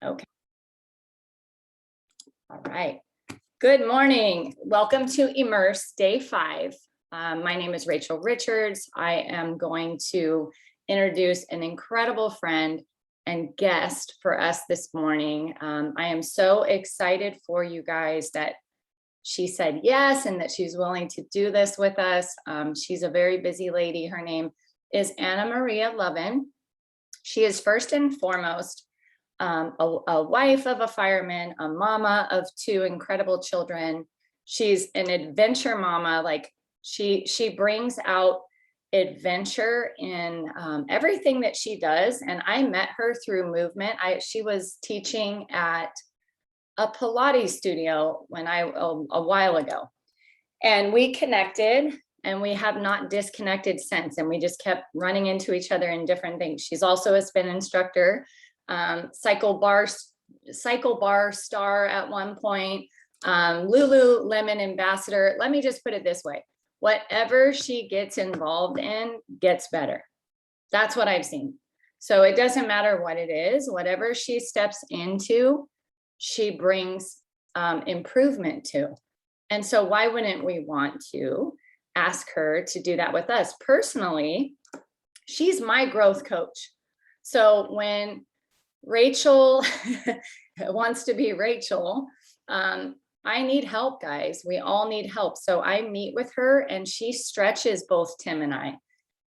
Okay. All right. Good morning. Welcome to Immerse Day 5. My name is Rachel Richards. I am going to introduce an incredible friend and guest for us this morning. I am so excited for you guys that she said yes and that she's willing to do this with us. She's a very busy lady. Her name is Anna Maria Levin. She is first and foremost a wife of a fireman, a mama of 2 incredible children. She's an adventure mama. Like she brings out adventure in everything that she does. And I met her through movement. She was teaching at a Pilates studio a while ago, and we connected. And we have not disconnected since. And we just kept running into each other in different things. She's also a spin instructor, cycle bar star at one point, Lululemon ambassador. Let me just put it this way. Whatever she gets involved in gets better. That's what I've seen. So it doesn't matter what it is, whatever she steps into, she brings improvement to. And so why wouldn't we want to ask her to do that with us? Personally, she's my growth coach. So when Rachel wants to be Rachel, I need help, guys. We all need help. So I meet with her and she stretches both Tim and I,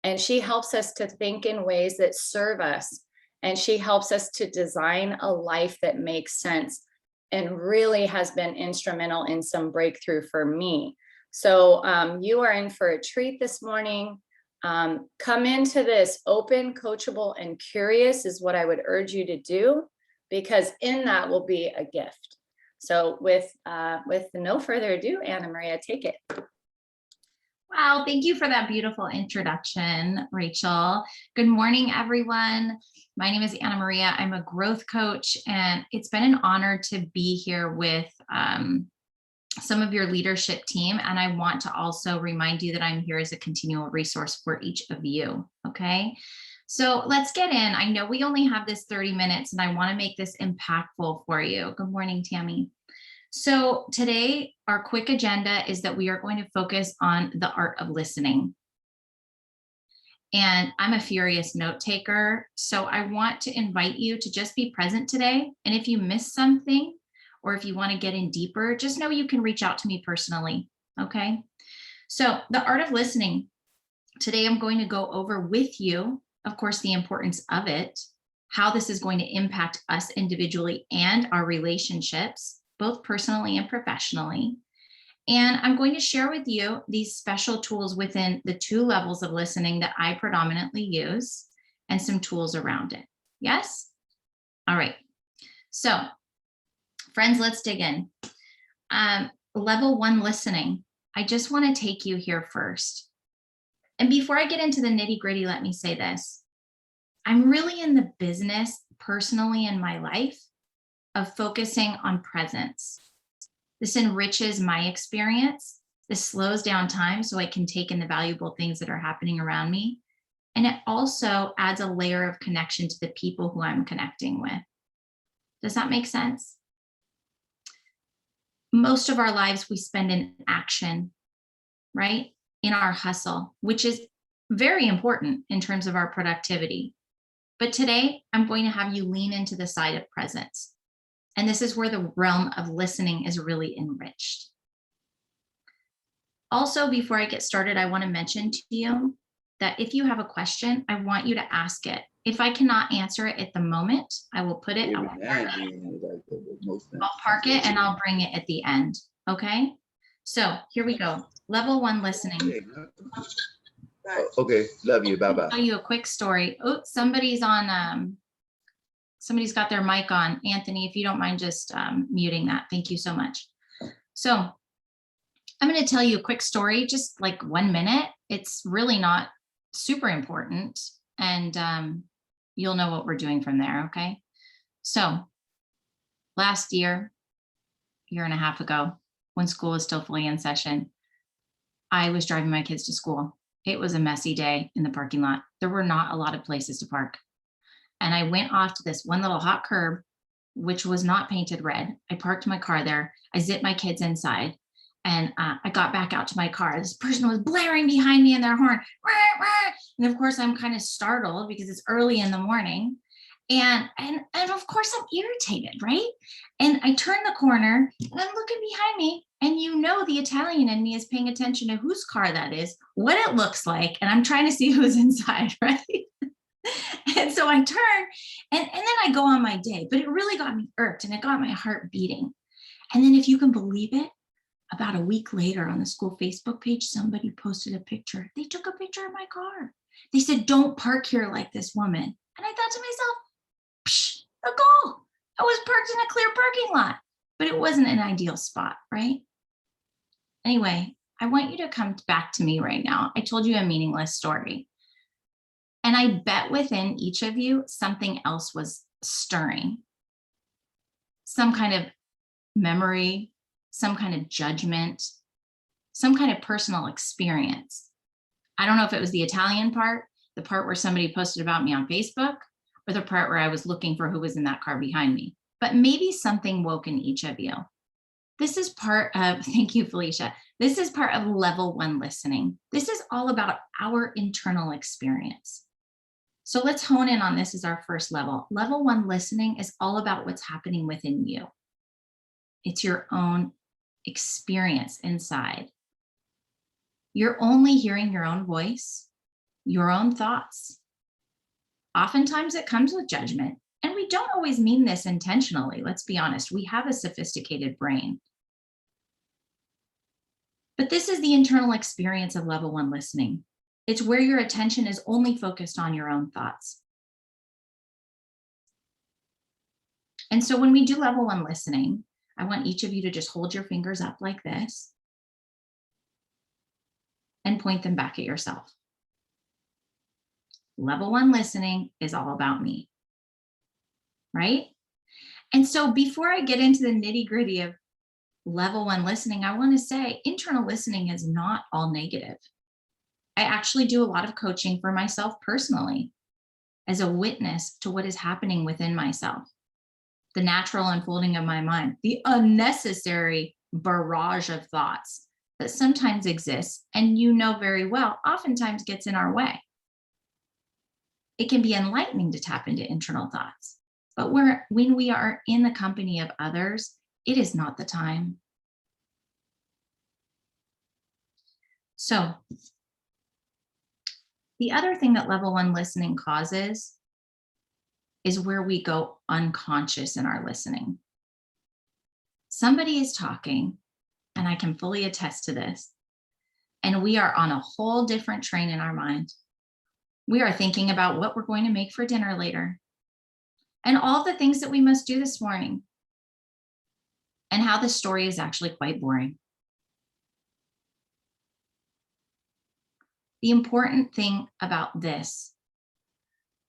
and she helps us to think in ways that serve us. And she helps us to design a life that makes sense and really has been instrumental in some breakthrough for me. So you are in for a treat this morning. Come into this open, coachable, and curious is what I would urge you to do, because in that will be a gift. So with no further ado, Anna Maria, take it. Wow, thank you for that beautiful introduction, Rachel. Good morning, everyone. My name is Anna Maria. I'm a growth coach, and it's been an honor to be here with some of your leadership team. And I want to also remind you that I'm here as a continual resource for each of you. Okay. So let's get in. I know we only have this 30 minutes and I want to make this impactful for you. Good morning, Tammy. So today, our quick agenda is that we are going to focus on the art of listening. And I'm a furious note taker. So I want to invite you to just be present today. And if you miss something, or if you want to get in deeper, just know you can reach out to me personally. Okay. So the art of listening. Today, I'm going to go over with you, of course, the importance of it, how this is going to impact us individually and our relationships, both personally and professionally. And I'm going to share with you these special tools within the 2 levels of listening that I predominantly use and some tools around it. Yes? All right. So friends, let's dig in. Level 1 listening. I just want to take you here first. And before I get into the nitty gritty, let me say this. I'm really in the business personally in my life of focusing on presence. This enriches my experience. This slows down time so I can take in the valuable things that are happening around me. And it also adds a layer of connection to the people who I'm connecting with. Does that make sense? Most of our lives we spend in action, right? In our hustle, which is very important in terms of our productivity. But today I'm going to have you lean into the side of presence. And this is where the realm of listening is really enriched. Also, before I get started, I want to mention to you that if you have a question, I want you to ask it. If I cannot answer it at the moment, I will put it, I'll park it and I'll bring it at the end. Okay. So here we go. Level 1 listening. Okay. Love you. Bye-bye. I'll tell you a quick story. Oh, somebody's got their mic on. Anthony, if you don't mind just muting that. Thank you so much. So I'm going to tell you a quick story, just like 1 minute. It's really not super important. And you'll know what we're doing from there. Okay. So last year and a half ago, when school was still fully in session, I was driving my kids to school. It was a messy day in the parking lot. There were not a lot of places to park. And I went off to this one little hot curb which was not painted red. I parked my car there. I zipped my kids inside, and I got back out to my car. This person was blaring behind me in their horn. Rah, rah. And of course, I'm kind of startled because it's early in the morning. And of course, I'm irritated, right? And I turn the corner and I'm looking behind me. And you know, the Italian in me is paying attention to whose car that is, what it looks like. And I'm trying to see who's inside, right? And so I turn and then I go on my day, but it really got me irked and it got my heart beating. And then if you can believe it, about a week later on the school Facebook page, somebody posted a picture. They took a picture of my car. They said, don't park here like this woman. And I thought to myself, psh, a goal. I was parked in a clear parking lot, but it wasn't an ideal spot, right? Anyway, I want you to come back to me right now. I told you a meaningless story. And I bet within each of you, something else was stirring. Some kind of memory, some kind of judgment, some kind of personal experience. I don't know if it was the Italian part, the part where somebody posted about me on Facebook, or the part where I was looking for who was in that car behind me. But maybe something woke in each of you. This is part of, thank you, Felicia. This is part of level 1 listening. This is all about our internal experience. So let's hone in on this as our first level. Level 1 listening is all about what's happening within you. It's your own experience inside. You're only hearing your own voice, your own thoughts. Oftentimes it comes with judgment, and we don't always mean this intentionally. Let's be honest, we have a sophisticated brain. But this is the internal experience of level 1 listening. It's where your attention is only focused on your own thoughts. And so when we do level 1 listening, I want each of you to just hold your fingers up like this and point them back at yourself. Level 1 listening is all about me, right? And so before I get into the nitty-gritty of level 1 listening, I want to say internal listening is not all negative. I actually do a lot of coaching for myself personally as a witness to what is happening within myself, the natural unfolding of my mind, the unnecessary barrage of thoughts that sometimes exists, and you know very well, oftentimes gets in our way. It can be enlightening to tap into internal thoughts, but when we are in the company of others, it is not the time. So the other thing that level 1 listening causes is where we go unconscious in our listening. Somebody is talking, and I can fully attest to this, and we are on a whole different train in our mind. We are thinking about what we're going to make for dinner later, and all the things that we must do this morning, and how the story is actually quite boring. The important thing about this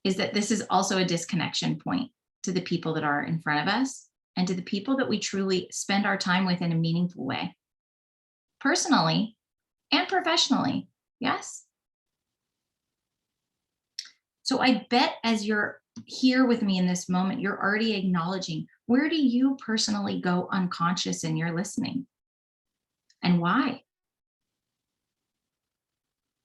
is that this is also a disconnection point to the people that are in front of us and to the people that we truly spend our time with in a meaningful way, personally and professionally. Yes. So I bet as you're here with me in this moment, you're already acknowledging, where do you personally go unconscious in your listening, and why?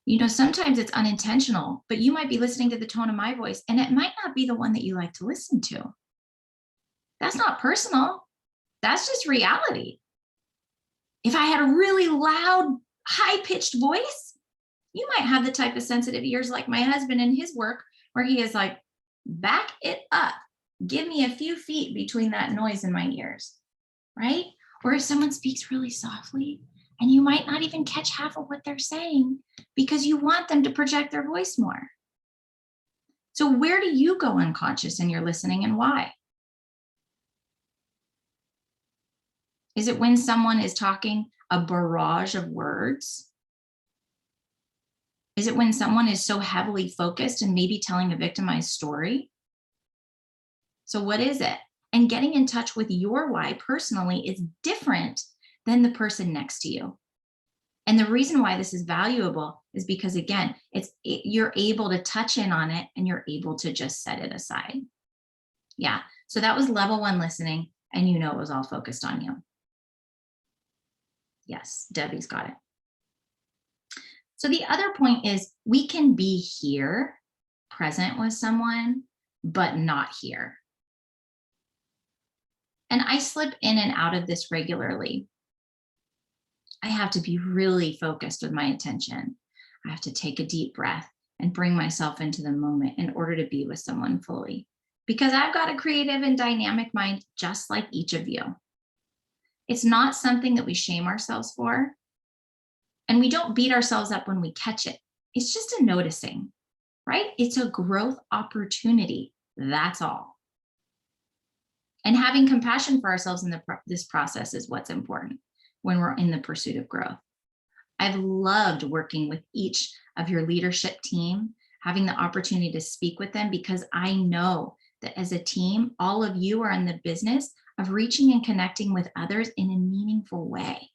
You know, sometimes it's unintentional, but you might be listening to the tone of my voice and it might not be the one that you like to listen to. That's not personal. That's just reality. If I had a really loud, high-pitched voice, you might have the type of sensitive ears like my husband in his work, where he is like, back it up. Give me a few feet between that noise in my ears, right? Or if someone speaks really softly, and you might not even catch half of what they're saying because you want them to project their voice more. So where do you go unconscious in your listening, and why? Is it when someone is talking a barrage of words? Is it when someone is so heavily focused and maybe telling a victimized story? So what is it? And getting in touch with your why personally is different than the person next to you. And the reason why this is valuable is because, again, you're able to touch in on it and you're able to just set it aside. Yeah. So that was level 1 listening, and you know it was all focused on you. Yes, Debbie's got it. So the other point is we can be here, present with someone, but not here. And I slip in and out of this regularly. I have to be really focused with my attention. I have to take a deep breath and bring myself into the moment in order to be with someone fully. Because I've got a creative and dynamic mind, just like each of you. It's not something that we shame ourselves for. And we don't beat ourselves up when we catch it. It's just a noticing, right? It's a growth opportunity. That's all. And having compassion for ourselves in this process is what's important when we're in the pursuit of growth. I've loved working with each of your leadership team, having the opportunity to speak with them, because I know that as a team, all of you are in the business of reaching and connecting with others in a meaningful way.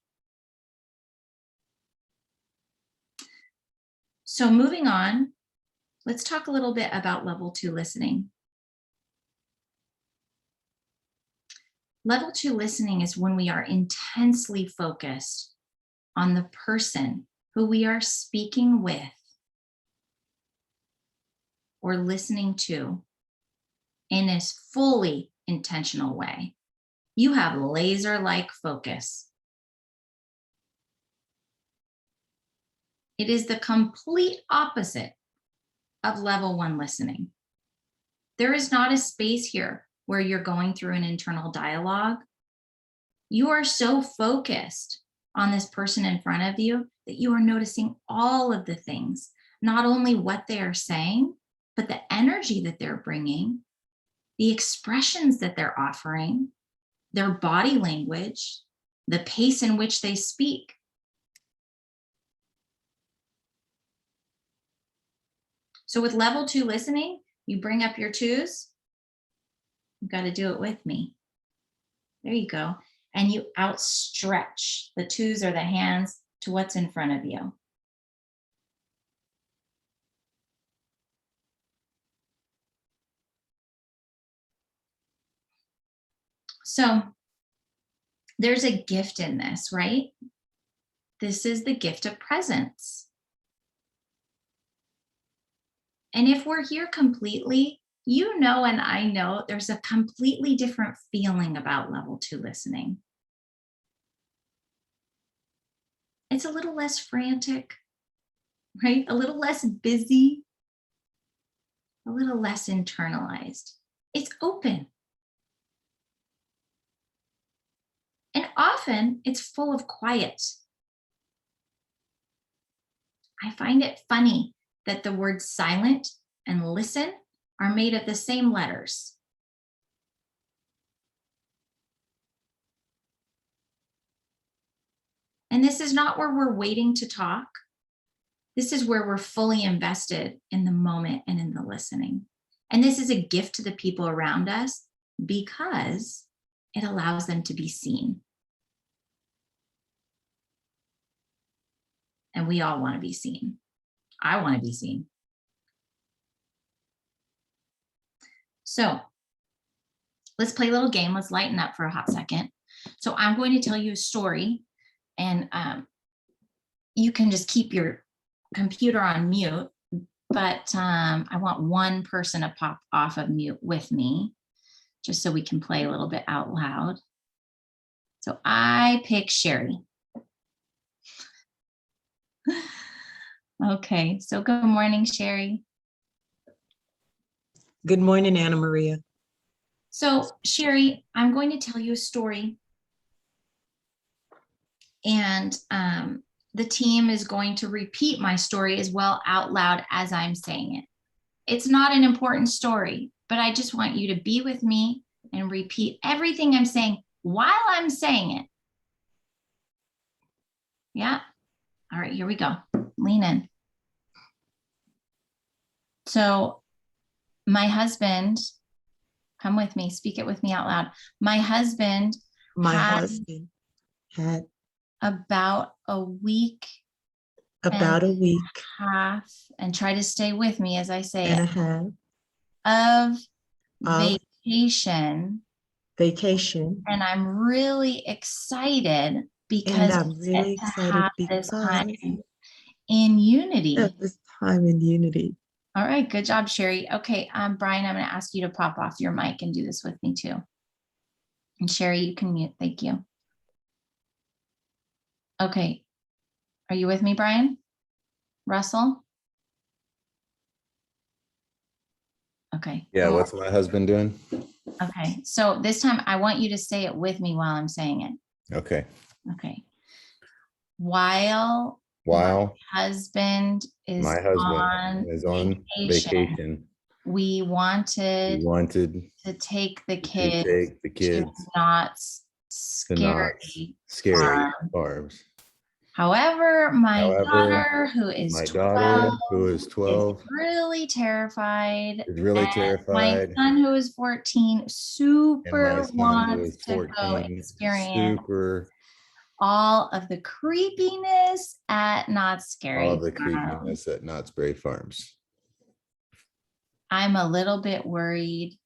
So moving on, let's talk a little bit about level 2 listening. Level 2 listening is when we are intensely focused on the person who we are speaking with or listening to in a fully intentional way. You have laser-like focus. It is the complete opposite of level 1 listening. There is not a space here where you're going through an internal dialogue. You are so focused on this person in front of you that you are noticing all of the things, not only what they are saying, but the energy that they're bringing, the expressions that they're offering, their body language, the pace in which they speak. So with level 2 listening, you bring up your 2s. You've got to do it with me. There you go. And you outstretch. The 2s are the hands to what's in front of you. So there's a gift in this, right? This is the gift of presence. And if we're here completely, you know, and I know there's a completely different feeling about level 2 listening. It's a little less frantic, right? A little less busy, a little less internalized. It's open. And often it's full of quiet. I find it funny that the words silent and listen are made of the same letters. And this is not where we're waiting to talk. This is where we're fully invested in the moment and in the listening. And this is a gift to the people around us because it allows them to be seen. And we all want to be seen. I want to be seen. So let's play a little game. Let's lighten up for a hot second. So I'm going to tell you a story, and you can just keep your computer on mute, but I want one person to pop off of mute with me, just so we can play a little bit out loud. So I pick Sherry. Okay, so good morning, Sherry. Good morning, Anna Maria. So Sherry, I'm going to tell you a story, and the team is going to repeat my story as well out loud as I'm saying it. It's not an important story, but I just want you to be with me and repeat everything I'm saying while I'm saying it. Yeah. All right, here we go. Lean in. So my husband, come with me, speak it with me out loud. My husband had about a week about a week half, and try to stay with me as I say and it, a half of vacation. And I'm really excited And because I'm we really get to excited have this time because in unity. of this time in unity. All right, good job, Sherry. Okay, Brian, I'm going to ask you to pop off your mic and do this with me too. And Sherry, you can mute. Thank you. Okay, are you with me, Brian? Russell? Okay. Yeah, what's my husband doing? Okay, so this time I want you to say it with me while I'm saying it. Okay. Okay. While While my husband is my husband on is on vacation, we we wanted wanted to take the to kids take the to kids not to not scary scary farm. farms. However, my However, daughter, who is my 12, daughter, who is is 12, really terrified. is really And terrified. my son, who is 14, And my super son, who wants is to go 14, experience super all of the creepiness at Not all Scary the Farm. creepiness at Knott's Berry Farms. I'm a little bit worried.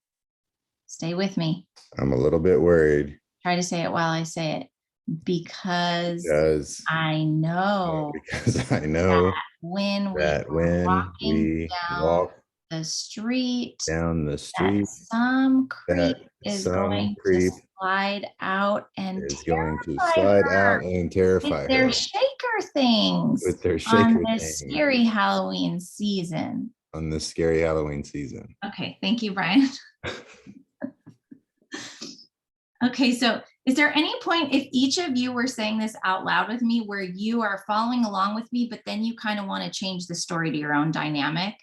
Stay with me. I'm a little bit worried Try to say it while I say it. Because because I know I know when we that were when walking we down walk the street, down the that street, some creep that is some going creep to slide out and is going to terrify slide out her and terrify with their her shaker things with their on shaker this thing scary Halloween season. on this scary Halloween season. Okay, thank you, Brian. Okay, so is there any point if each of you were saying this out loud with me where you are following along with me, but then you kind of want to change the story to your own dynamic?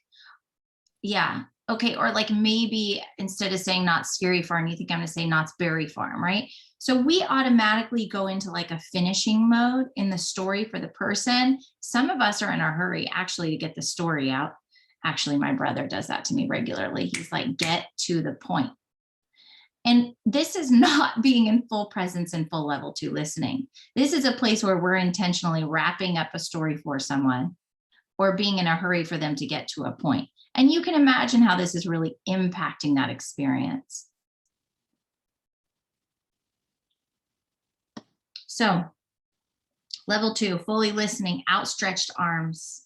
Yeah, okay, or like maybe instead of saying Not Scary Farm, you think I'm going to say Knott's Berry Farm, right? So we automatically go into like a finishing mode in the story for the person. Some of us are in a hurry actually to get the story out. Actually, my brother does that to me regularly. He's like, get to the point. And this is not being in full presence and full level 2 listening. This is a place where we're intentionally wrapping up a story for someone or being in a hurry for them to get to a point. And you can imagine how this is really impacting that experience. So, level 2, fully listening, outstretched arms.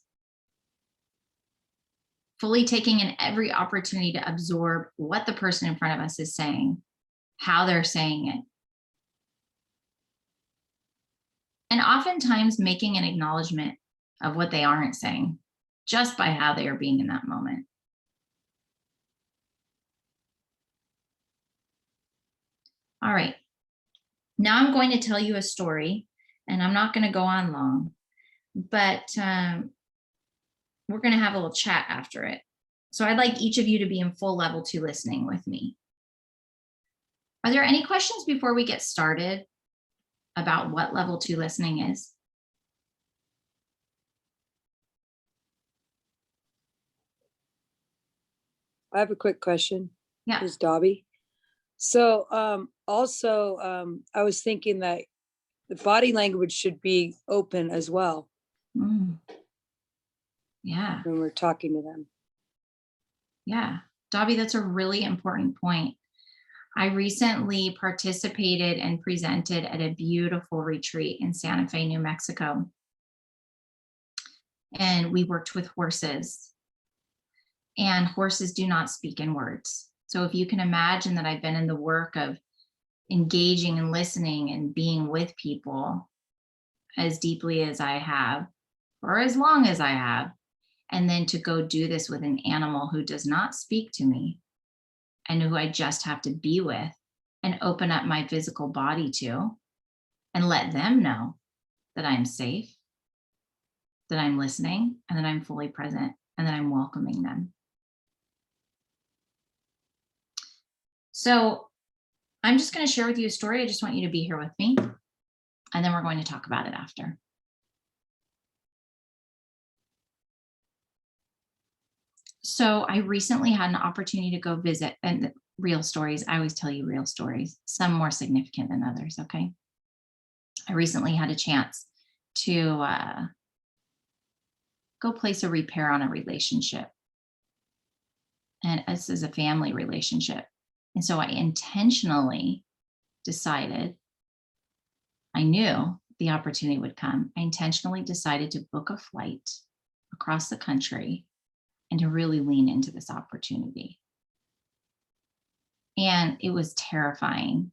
Fully taking in every opportunity to absorb what the person in front of us is saying, how they're saying it. And oftentimes making an acknowledgement of what they aren't saying just by how they are being in that moment. All right, now I'm going to tell you a story and I'm not going to go on long, but we're going to have a little chat after it. So I'd like each of you to be in full level 2 listening with me. Are there any questions before we get started about what level 2 listening is? I have a quick question. Yeah. Is Dobby. So I was thinking that the body language should be open as well Yeah. when we're talking to them. Yeah. Dobby, that's a really important point. I recently participated and presented at a beautiful retreat in Santa Fe, New Mexico. And we worked with horses. And horses do not speak in words. So if you can imagine that I've been in the work of engaging and listening and being with people as deeply as I have, or as long as I have, and then to go do this with an animal who does not speak to me and who I just have to be with and open up my physical body to and let them know that I'm safe, that I'm listening, and that I'm fully present, and that I'm welcoming them. So I'm just going to share with you a story. I just want you to be here with me, and then we're going to talk about it after. So I recently had an opportunity to go visit, and real stories, I always tell you real stories, some more significant than others, okay? I recently had a chance to go place a repair on a relationship. And this is a family relationship. And so I intentionally decided, I knew the opportunity would come. I intentionally decided to book a flight across the country and to really lean into this opportunity. And it was terrifying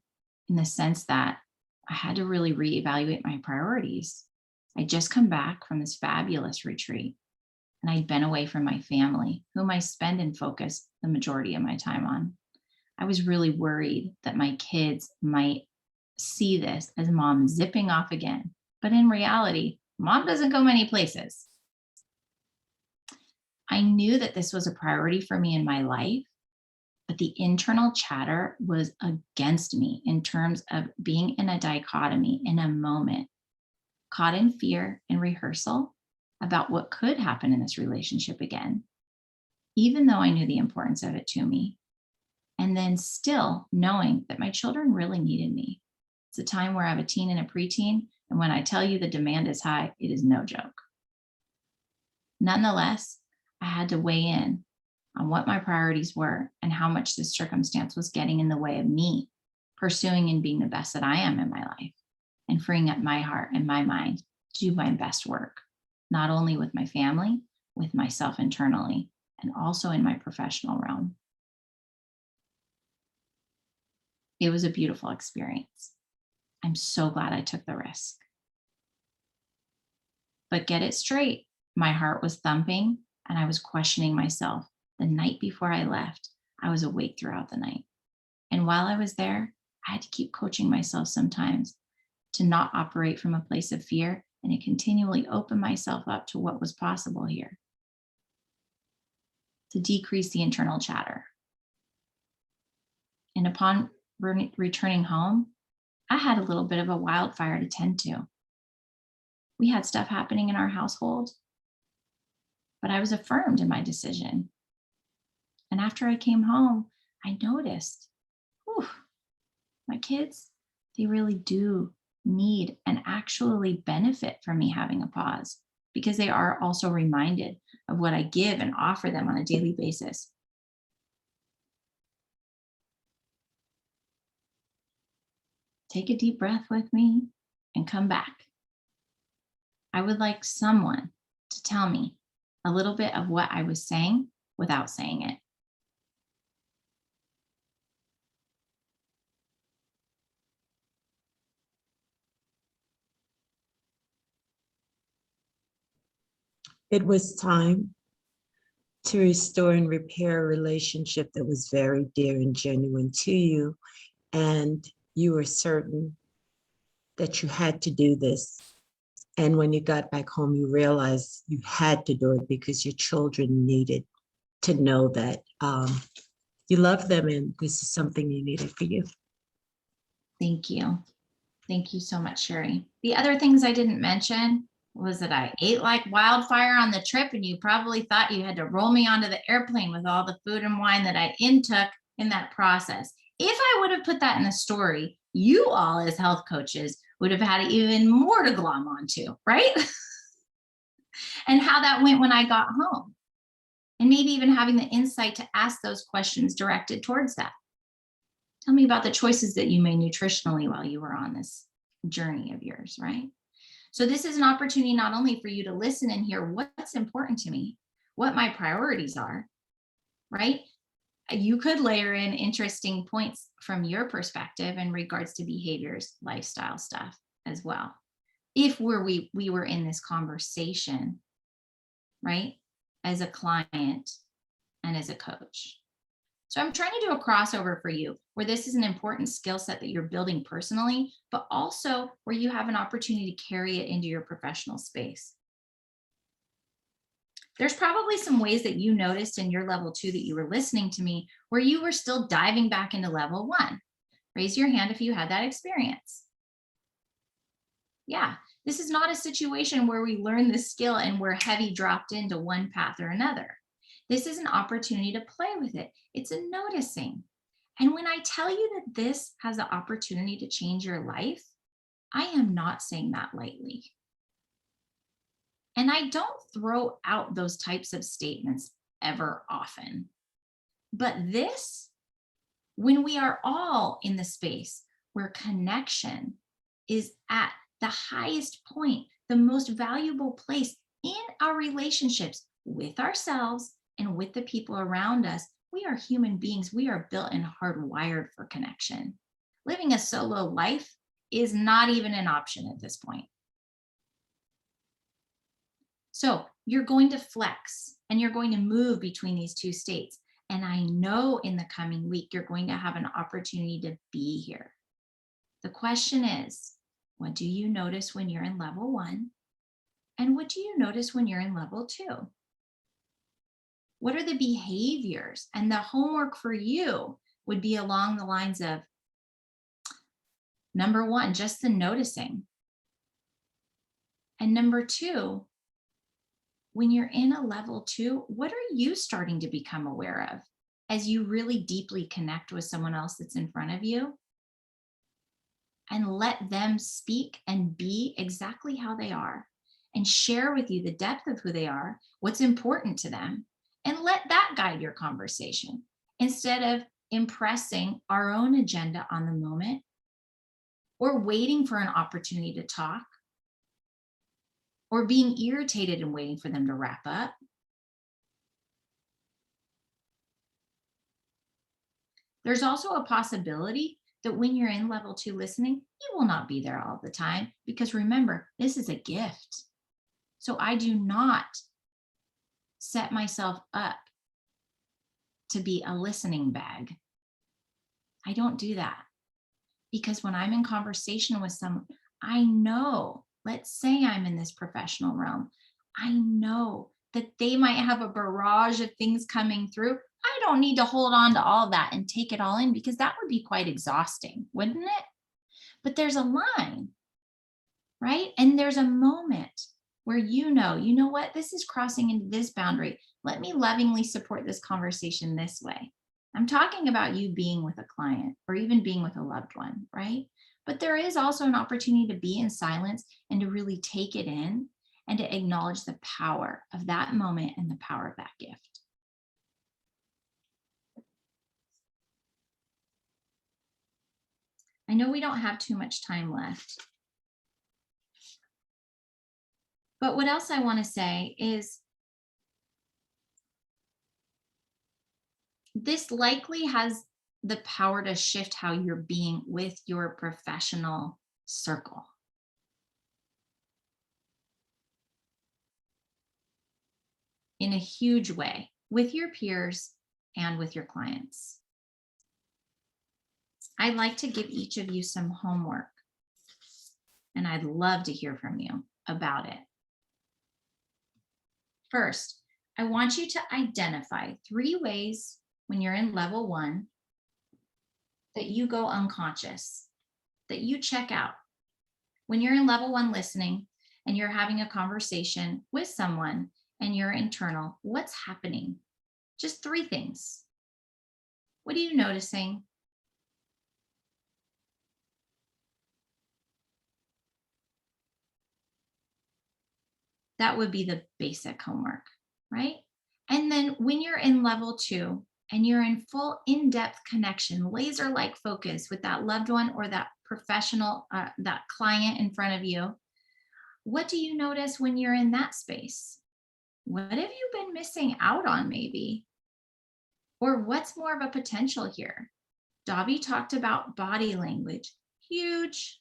in the sense that I had to really reevaluate my priorities. I'd just come back from this fabulous retreat, and I'd been away from my family, whom I spend and focus the majority of my time on. I was really worried that my kids might see this as mom zipping off again. But in reality, mom doesn't go many places. I knew that this was a priority for me in my life, but the internal chatter was against me in terms of being in a dichotomy in a moment, caught in fear and rehearsal about what could happen in this relationship again, even though I knew the importance of it to me. And then still knowing that my children really needed me. It's a time where I have a teen and a preteen. And when I tell you the demand is high, it is no joke. Nonetheless, I had to weigh in on what my priorities were and how much this circumstance was getting in the way of me pursuing and being the best that I am in my life and freeing up my heart and my mind to do my best work, not only with my family, with myself internally, and also in my professional realm. It was a beautiful experience. I'm so glad I took the risk. But get it straight, my heart was thumping and I was questioning myself. The night before I left, I was awake throughout the night. And while I was there, I had to keep coaching myself sometimes to not operate from a place of fear and to continually open myself up to what was possible here, to decrease the internal chatter. And upon returning home, I had a little bit of a wildfire to tend to. We had stuff happening in our household, but I was affirmed in my decision. And after I came home, I noticed, my kids, they really do need and actually benefit from me having a pause because they are also reminded of what I give and offer them on a daily basis. Take a deep breath with me and come back. I would like someone to tell me a little bit of what I was saying without saying it. It was time to restore and repair a relationship that was very dear and genuine to you. And you were certain that you had to do this. And when you got back home, you realized you had to do it because your children needed to know that you love them and this is something you needed for you. Thank you. Thank you so much, Sherry. The other things I didn't mention was that I ate like wildfire on the trip, and you probably thought you had to roll me onto the airplane with all the food and wine that I intook in that process. If I would have put that in the story, you all as health coaches would have had even more to glom onto, right? And how that went when I got home. And maybe even having the insight to ask those questions directed towards that. Tell me about the choices that you made nutritionally while you were on this journey of yours, right? So this is an opportunity not only for you to listen and hear what's important to me, what my priorities are, right? You could layer in interesting points from your perspective in regards to behaviors, lifestyle stuff as well. If we were in this conversation, right? As a client and as a coach. So I'm trying to do a crossover for you where this is an important skill set that you're building personally, but also where you have an opportunity to carry it into your professional space. There's probably some ways that you noticed in your level 2 that you were listening to me where you were still diving back into level 1. Raise your hand if you had that experience. Yeah, this is not a situation where we learn this skill and we're heavy dropped into one path or another. This is an opportunity to play with it. It's a noticing. And when I tell you that this has the opportunity to change your life, I am not saying that lightly. And I don't throw out those types of statements ever often. But this When we are all in the space where connection is at the highest point, the most valuable place in our relationships with ourselves and with the people around us, we are human beings. We are built and hardwired for connection. Living a solo life is not even an option at this point. So you're going to flex and you're going to move between these two states. And I know in the coming week, you're going to have an opportunity to be here. The question is, what do you notice when you're in level 1? And what do you notice when you're in level 2? What are the behaviors? And the homework for you would be along the lines of, number 1, just the noticing. And number 2, when you're in a level 2, what are you starting to become aware of as you really deeply connect with someone else that's in front of you? And let them speak and be exactly how they are and share with you the depth of who they are, what's important to them, and let that guide your conversation instead of impressing our own agenda on the moment or waiting for an opportunity to talk or being irritated and waiting for them to wrap up. There's also a possibility that when you're in level 2 listening, you will not be there all the time, because remember, this is a gift. So I do not set myself up to be a listening bag. I don't do that, because when I'm in conversation with someone, I know, let's say I'm in this professional realm, I know that they might have a barrage of things coming through. I don't need to hold on to all of that and take it all in, because that would be quite exhausting, wouldn't it? But there's a line, right? And there's a moment where you know what, this is crossing into this boundary. Let me lovingly support this conversation this way. I'm talking about you being with a client or even being with a loved one, right? But there is also an opportunity to be in silence and to really take it in and to acknowledge the power of that moment and the power of that gift. I know we don't have too much time left. But what else I want to say is this likely has the power to shift how you're being with your professional circle. In a huge way, with your peers and with your clients. I'd like to give each of you some homework, and I'd love to hear from you about it. First, I want you to identify 3 ways when you're in level 1 that you go unconscious, that you check out. When you're in level 1 listening and you're having a conversation with someone and you're internal, what's happening? Just 3 things. What are you noticing? That would be the basic homework, right? And then when you're in level 2 and you're in full in-depth connection, laser-like focus with that loved one or that professional, that client in front of you, what do you notice when you're in that space? What have you been missing out on maybe? Or what's more of a potential here? Davi talked about body language, huge.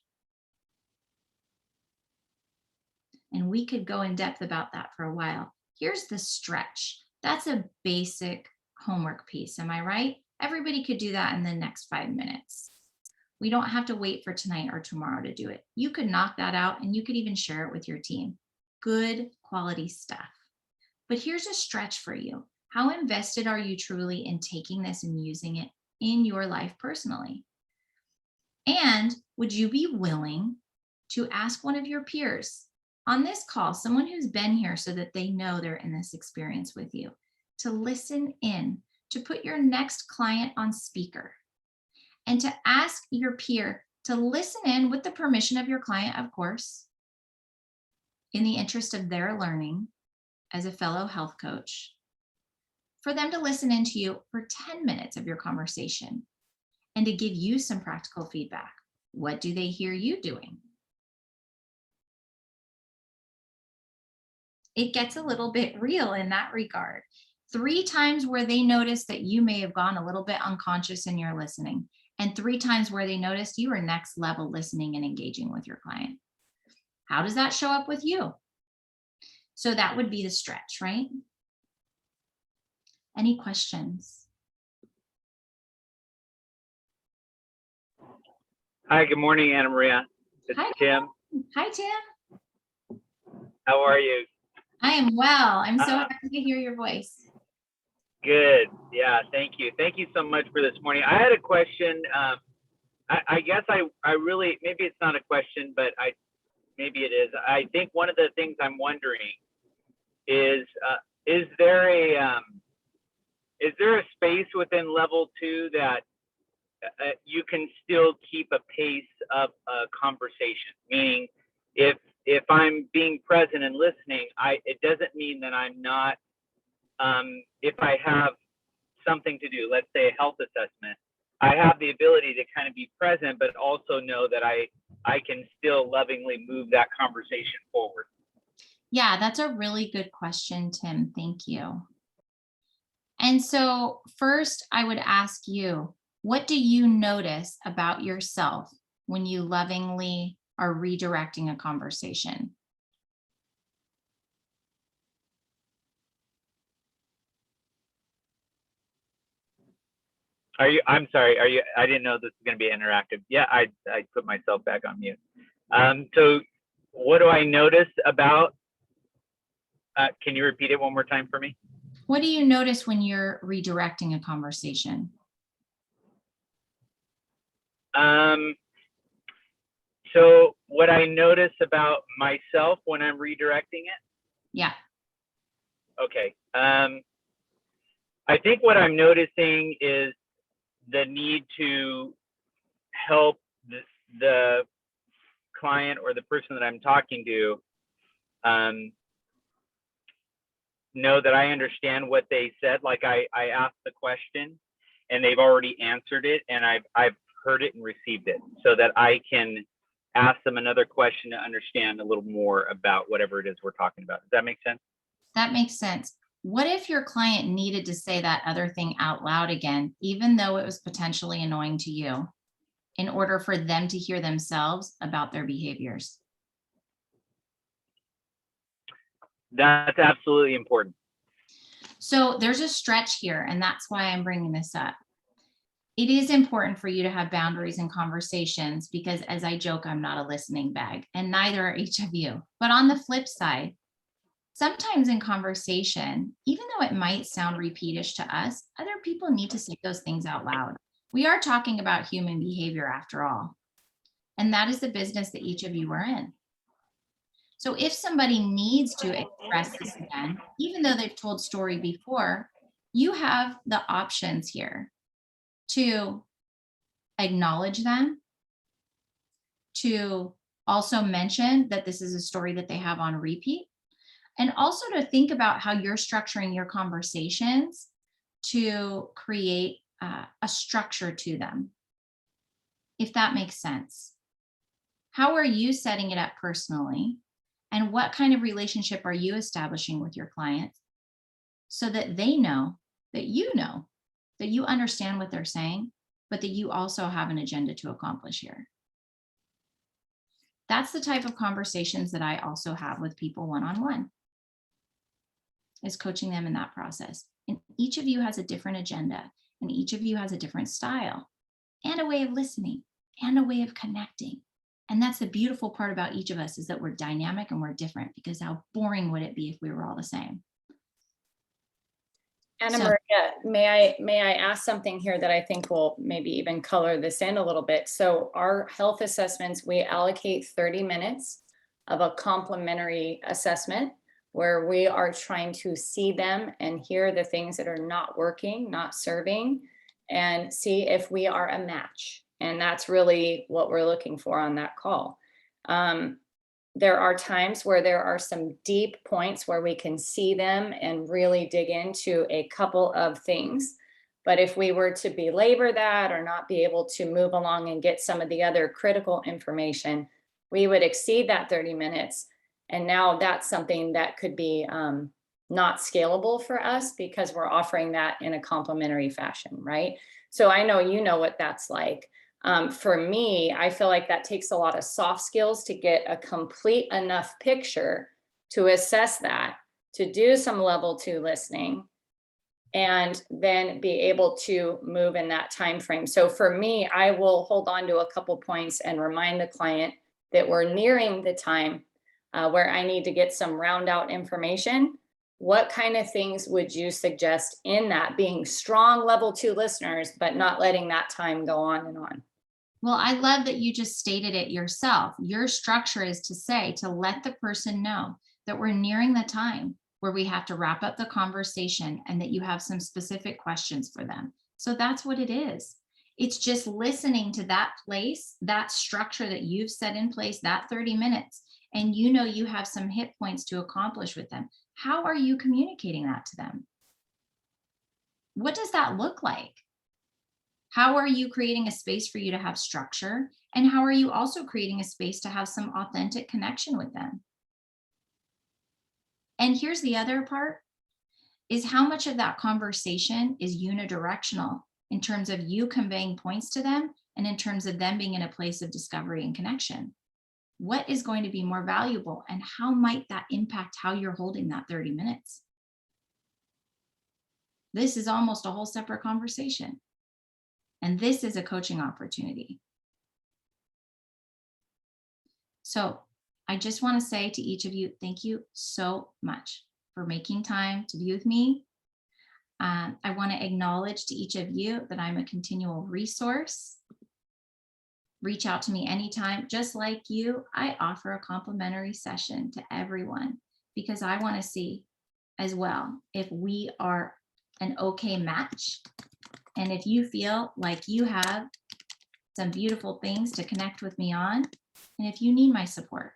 And we could go in depth about that for a while. Here's the stretch. That's a basic homework piece, am I right? Everybody could do that in the next 5 minutes. We don't have to wait for tonight or tomorrow to do it. You could knock that out and you could even share it with your team. Good quality stuff. But here's a stretch for you. How invested are you truly in taking this and using it in your life personally? And would you be willing to ask one of your peers on this call, someone who's been here so that they know they're in this experience with you, to listen in, to put your next client on speaker, and to ask your peer to listen in with the permission of your client, of course, in the interest of their learning as a fellow health coach, for them to listen in to you for 10 minutes of your conversation and to give you some practical feedback. What do they hear you doing? It gets a little bit real in that regard. 3 times where they noticed that you may have gone a little bit unconscious in your listening, and 3 times where they noticed you were next level listening and engaging with your client. How does that show up with you? So that would be the stretch, right? Any questions? Hi, good morning, Anna Maria. It's Hi. Tim. Hi, Tim. How are you? I am well. I'm so happy to hear your voice. Good. Yeah, thank you. Thank you so much for this morning. I had a question. I guess I really, maybe it's not a question, but maybe it is. I think one of the things I'm wondering is there a space within level 2 that you can still keep a pace of a conversation? Meaning, if I'm being present and listening, it doesn't mean that I'm not. If I have something to do, let's say a health assessment, I have the ability to kind of be present, but also know that I can still lovingly move that conversation forward. Yeah, that's a really good question, Tim. Thank you. And so first, I would ask you, what do you notice about yourself when you lovingly are redirecting a conversation? I'm sorry, I didn't know this was going to be interactive. Yeah, I put myself back on mute. So what do I notice about, can you repeat it one more time for me? What do you notice when you're redirecting a conversation? So what I notice about myself when I'm redirecting it? Yeah. Okay. I think what I'm noticing is the need to help the client or the person that I'm talking to know that I understand what they said. Like I asked the question and they've already answered it, and I've heard it and received it, so that I can ask them another question to understand a little more about whatever it is we're talking about. Does that make sense? That makes sense. What if your client needed to say that other thing out loud again, even though it was potentially annoying to you, in order for them to hear themselves about their behaviors? That's absolutely important. So there's a stretch here, and that's why I'm bringing this up. It is important for you to have boundaries in conversations because, as I joke, I'm not a listening bag, and neither are each of you. But on the flip side, sometimes in conversation, even though it might sound repeatish to us, other people need to say those things out loud. We are talking about human behavior after all. And that is the business that each of you are in. So if somebody needs to express this again, even though they've told story before, you have the options here to acknowledge them, to also mention that this is a story that they have on repeat, and also to think about how you're structuring your conversations to create a structure to them, if that makes sense. How are you setting it up personally? And what kind of relationship are you establishing with your clients so that they know that you understand what they're saying, but that you also have an agenda to accomplish here? That's the type of conversations that I also have with people one-on-one, is coaching them in that process. And each of you has a different agenda, and each of you has a different style and a way of listening and a way of connecting. And that's the beautiful part about each of us, is that we're dynamic and we're different, because how boring would it be if we were all the same? Anna So- Maria, may I ask something here that I think will maybe even color this in a little bit? So our health assessments, we allocate 30 minutes of a complementary assessment where we are trying to see them and hear the things that are not working, not serving, and see if we are a match. And that's really what we're looking for on that call. There are times where there are some deep points where we can see them and really dig into a couple of things. But if we were to belabor that or not be able to move along and get some of the other critical information, we would exceed that 30 minutes. And now that's something that could be not scalable for us because we're offering that in a complimentary fashion, right? So I know you know what that's like. For me, I feel like that takes a lot of soft skills to get a complete enough picture to assess that, to do some level 2 listening, and then be able to move in that time frame. So for me, I will hold on to a couple points and remind the client that we're nearing the time where I need to get some round out information. What kind of things would you suggest in that, being strong level 2 listeners, but not letting that time go on and on? Well, I love that you just stated it yourself. Your structure is to say, to let the person know that we're nearing the time where we have to wrap up the conversation and that you have some specific questions for them. So that's what it is. It's just listening to that place, that structure that you've set in place, that 30 minutes, and you know you have some hit points to accomplish with them. How are you communicating that to them? What does that look like? How are you creating a space for you to have structure? And how are you also creating a space to have some authentic connection with them? And here's the other part, is how much of that conversation is unidirectional in terms of you conveying points to them and in terms of them being in a place of discovery and connection. What is going to be more valuable and how might that impact how you're holding that 30 minutes? This is almost a whole separate conversation. And this is a coaching opportunity. So I just want to say to each of you, thank you so much for making time to be with me. I want to acknowledge to each of you that I'm a continual resource. Reach out to me anytime. Just like you, I offer a complimentary session to everyone because I want to see as well if we are an okay match. And if you feel like you have some beautiful things to connect with me on, and if you need my support.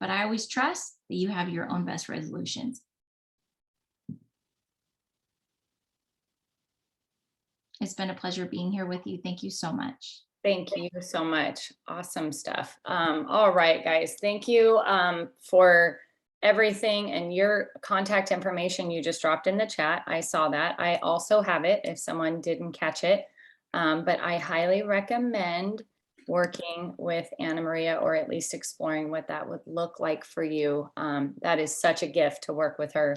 But I always trust that you have your own best resolutions. It's been a pleasure being here with you. Thank you so much. Thank you so much. Awesome stuff. All right, guys. Thank you for everything, and your contact information you just dropped in the chat. I saw that. I also have it if someone didn't catch it. But I highly recommend working with Anna Maria, or at least exploring what that would look like for you. That is such a gift to work with her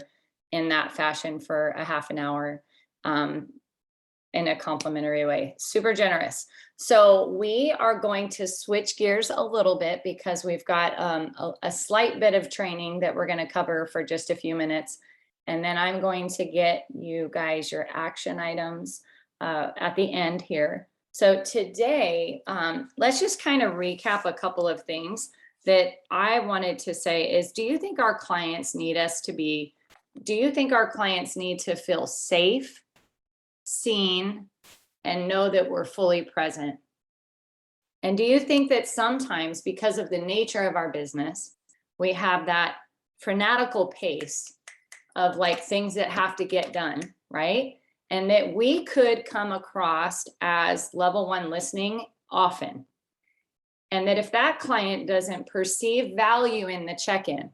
in that fashion for a half an hour in a complimentary way. Super generous. So we are going to switch gears a little bit because we've got a slight bit of training that we're going to cover for just a few minutes. And then I'm going to get you guys your action items at the end here. So today, let's just kind of recap a couple of things that I wanted to say is, do you think our clients need us to be, do you think our clients need to feel safe, seen, and know that we're fully present? And do you think that sometimes, because of the nature of our business, we have that fanatical pace of like things that have to get done, right? And that we could come across as level 1 listening often. And that if that client doesn't perceive value in the check-in,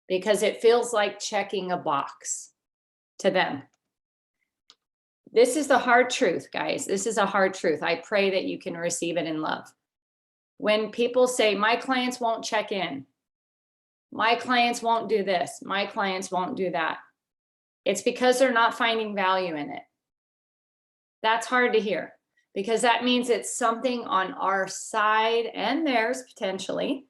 because it feels like checking a box to them. This is the hard truth, guys. This is a hard truth. I pray that you can receive it in love. When people say, my clients won't check in, my clients won't do this, my clients won't do that, it's because they're not finding value in it. That's hard to hear, because that means it's something on our side and theirs potentially,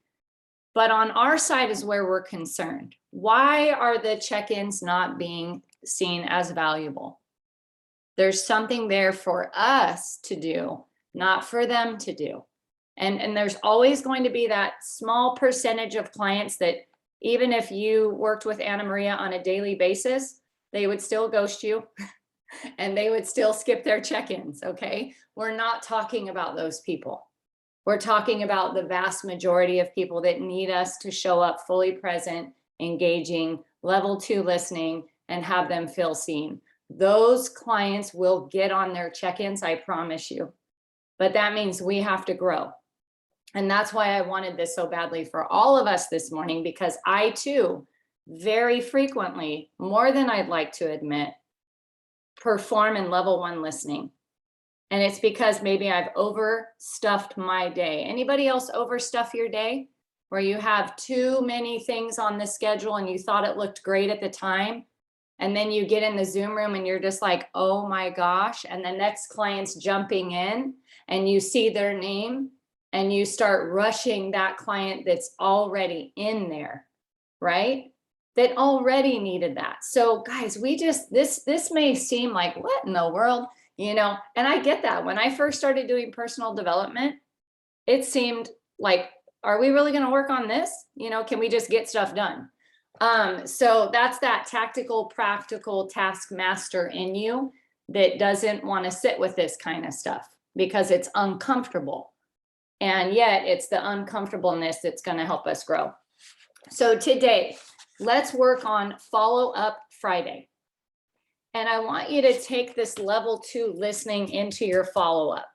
but on our side is where we're concerned. Why are the check-ins not being seen as valuable? There's something there for us to do, not for them to do. And there's always going to be that small percentage of clients that even if you worked with Anna Maria on a daily basis, they would still ghost you and they would still skip their check-ins, okay? We're not talking about those people. We're talking about the vast majority of people that need us to show up fully present, engaging, level 2 listening, and have them feel seen. Those clients will get on their check-ins, I promise you. But that means we have to grow. And that's why I wanted this so badly for all of us this morning, because I too, very frequently, more than I'd like to admit, perform in level 1 listening. And it's because maybe I've overstuffed my day. Anybody else overstuff your day? Where you have too many things on the schedule and you thought it looked great at the time. And then you get in the Zoom room and you're just like, oh my gosh. And the next client's jumping in and you see their name and you start rushing that client that's already in there, right? That already needed that. So guys, we just, this may seem like, what in the world, you know? And I get that. When I first started doing personal development, it seemed like, are we really gonna work on this? You know, can we just get stuff done? So that's that tactical, practical task master in you that doesn't wanna sit with this kind of stuff because it's uncomfortable. And yet it's the uncomfortableness that's gonna help us grow. So today, let's work on follow-up Friday. And I want you to take this level 2 listening into your follow-up.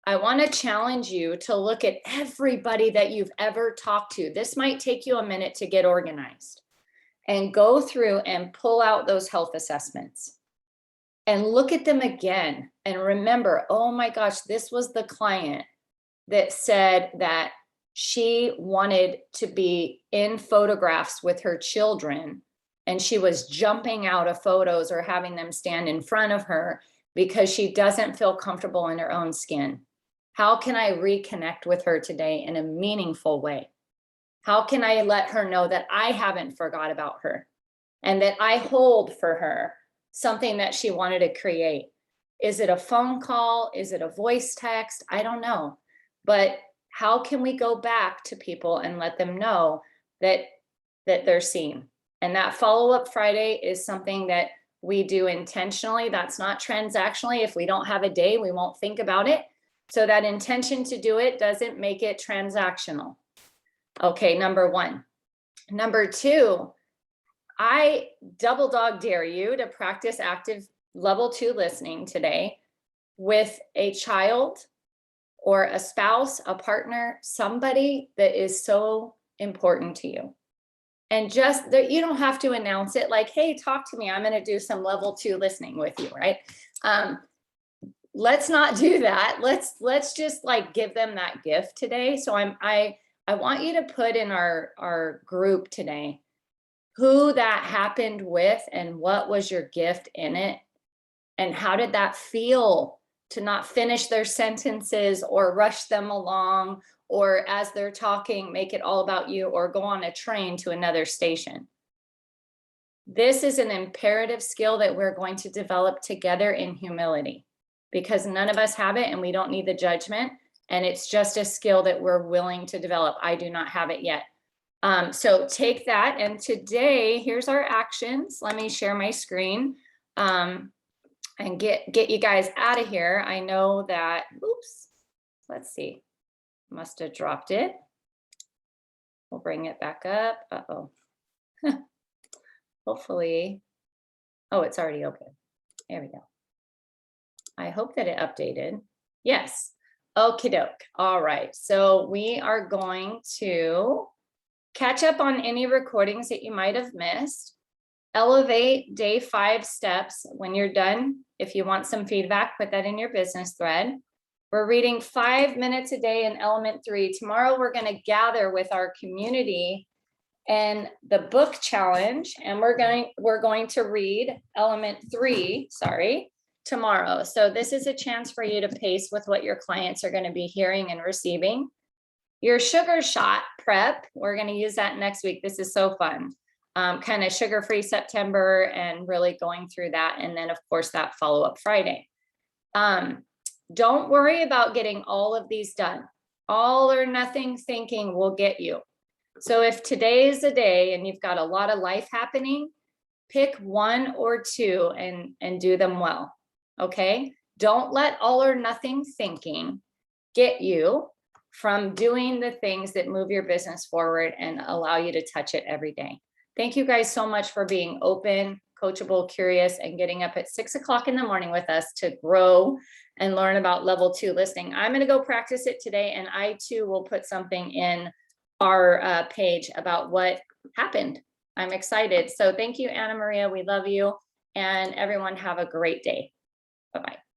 I want to challenge you to look at everybody that you've ever talked to. This might take you a minute to get organized and go through and pull out those health assessments and look at them again and remember, oh my gosh, this was the client that said that she wanted to be in photographs with her children and she was jumping out of photos or having them stand in front of her because she doesn't feel comfortable in her own skin. How can I reconnect with her today in a meaningful way? How can I let her know that I haven't forgot about her and that I hold for her something that she wanted to create? Is it a phone call? Is it a voice text? I don't know. But how can we go back to people and let them know that they're seen? And that follow-up Friday is something that we do intentionally. That's not transactionally. If we don't have a day, we won't think about it. So that intention to do it doesn't make it transactional. Okay, number 1. Number 2, I double dog dare you to practice active level 2 listening today with a child or a spouse, a partner, somebody that is so important to you. And just that you don't have to announce it like, hey, talk to me. I'm going to do some level 2 listening with you, right? Let's not do that. Let's just like give them that gift today. So I want you to put in our group today who that happened with and what was your gift in it and how did that feel to not finish their sentences or rush them along or as they're talking make it all about you or go on a train to another station. This is an imperative skill that we're going to develop together in humility because none of us have it and we don't need the judgment. And it's just a skill that we're willing to develop. I do not have it yet. So take that. And today, here's our actions. Let me share my screen and get you guys out of here. I know that, oops, let's see. Must have dropped it. We'll bring it back up. Uh-oh. Hopefully. Oh, it's already open. There we go. I hope that it updated. Yes. Okie doke. All right. So we are going to catch up on any recordings that you might have missed. Elevate day 5 steps. When you're done, if you want some feedback, put that in your business thread. We're reading 5 minutes a day in element 3. Tomorrow, we're going to gather with our community and the book challenge, and we're going to read element 3, tomorrow. So this is a chance for you to pace with what your clients are going to be hearing and receiving. Your sugar shot prep, we're going to use that next week. This is so fun. Kind of sugar-free September and really going through that. And then of course that follow-up Friday. Don't worry about getting all of these done. All or nothing thinking will get you. So if today is the day and you've got a lot of life happening, pick 1 or 2 and do them well. Okay. Don't let all or nothing thinking get you from doing the things that move your business forward and allow you to touch it every day. Thank you guys so much for being open, coachable, curious, and getting up at 6 o'clock in the morning with us to grow and learn about level 2 listening. I'm going to go practice it today, and I too will put something in our page about what happened. I'm excited. So thank you, Anna Maria. We love you. And everyone have a great day. Bye-bye.